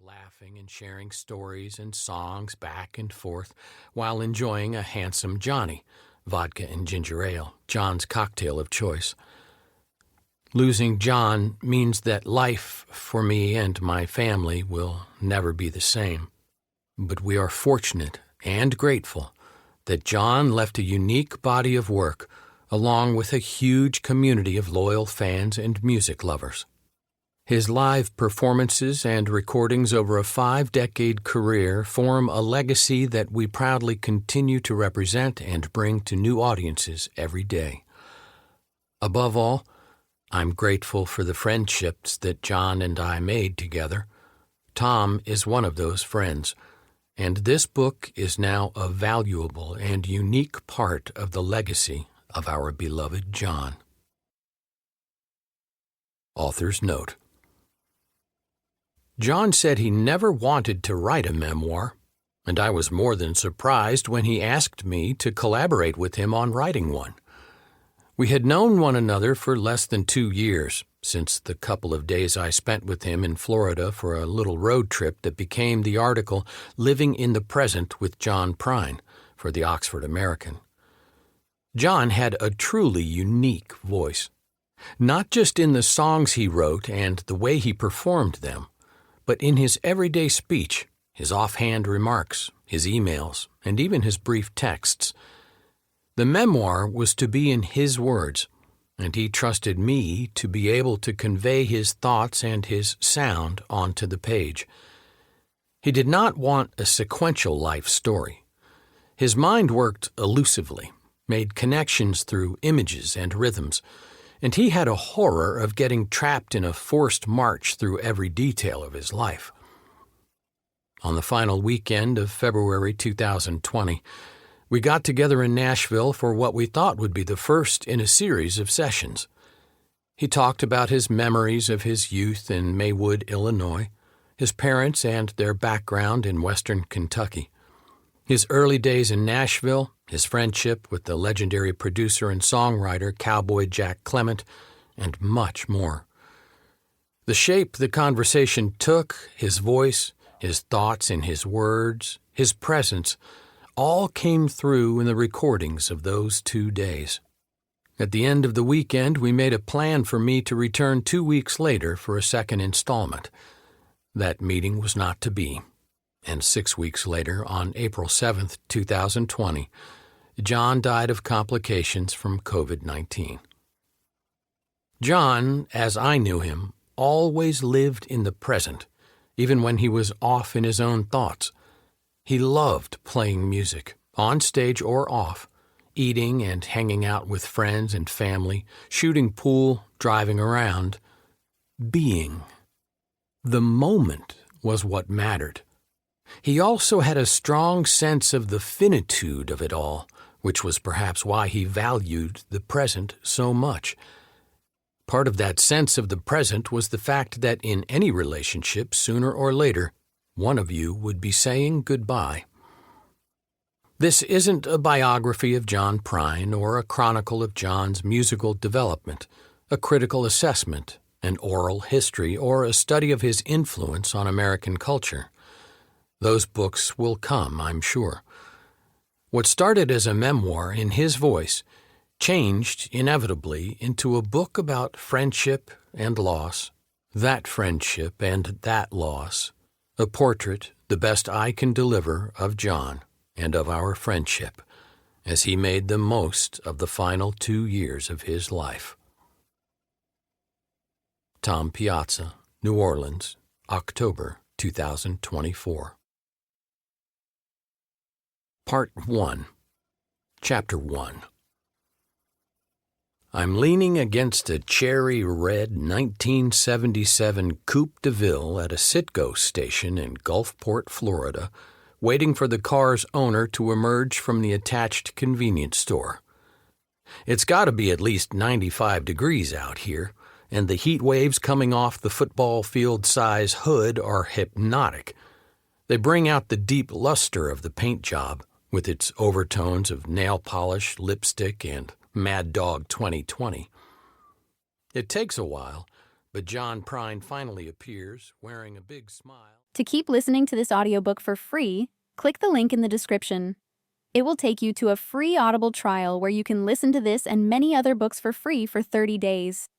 laughing and sharing stories and songs back and forth while enjoying a handsome Johnny, vodka and ginger ale, John's cocktail of choice. Losing John means that life for me and my family will never be the same. But we are fortunate and grateful that John left a unique body of work along with a huge community of loyal fans and music lovers. His live performances and recordings over a 5-decade career form a legacy that we proudly continue to represent and bring to new audiences every day. Above all, I'm grateful for the friendships that John and I made together. Tom is one of those friends, and this book is now a valuable and unique part of the legacy of our beloved John. Author's note. John said he never wanted to write a memoir, and I was more than surprised when he asked me to collaborate with him on writing one. We had known one another for less than 2 years, since the couple of days I spent with him in Florida for a little road trip that became the article Living in the Present with John Prine for the Oxford American. John had a truly unique voice, not just in the songs he wrote and the way he performed them, but in his everyday speech, his offhand remarks, his emails, and even his brief texts. The memoir was to be in his words, and he trusted me to be able to convey his thoughts and his sound onto the page. He did not want a sequential life story. His mind worked elusively, made connections through images and rhythms, and he had a horror of getting trapped in a forced march through every detail of his life. On the final weekend of February 2020, we got together in Nashville for what we thought would be the first in a series of sessions. He talked about his memories of his youth in Maywood, Illinois, his parents and their background in western Kentucky, his early days in Nashville, his friendship with the legendary producer and songwriter Cowboy Jack Clement, and much more. The shape the conversation took, his voice, his thoughts in his words, his presence, all came through in the recordings of those 2 days. At the end of the weekend, we made a plan for me to return 2 weeks later for a second installment. That meeting was not to be. And 6 weeks later, on April 7th, 2020, John died of complications from COVID-19. John, as I knew him, always lived in the present, even when he was off in his own thoughts. He loved playing music, on stage or off, eating and hanging out with friends and family, shooting pool, driving around, being. The moment was what mattered. He also had a strong sense of the finitude of it all, which was perhaps why he valued the present so much. Part of that sense of the present was the fact that in any relationship, sooner or later, one of you would be saying goodbye. This isn't a biography of John Prine or a chronicle of John's musical development, a critical assessment, an oral history, or a study of his influence on American culture. Those books will come, I'm sure. What started as a memoir in his voice changed inevitably into a book about friendship and loss, that friendship and that loss, a portrait, the best I can deliver, of John and of our friendship as he made the most of the final 2 years of his life. Tom Piazza, New Orleans, October 2024. Part 1, Chapter 1. I'm leaning against a cherry red 1977 Coupe de Ville at a Citgo station in Gulfport, Florida, waiting for the car's owner to emerge from the attached convenience store. It's got to be at least 95 degrees out here, and the heat waves coming off the football field-size hood are hypnotic. They bring out the deep luster of the paint job, with its overtones of nail polish, lipstick, and Mad Dog 2020. It takes a while, But John Prine finally appears, wearing a big smile. To keep listening to this audiobook for free, click the link in the description. It will take you to a free Audible trial where you can listen to this and many other books for free for 30 days.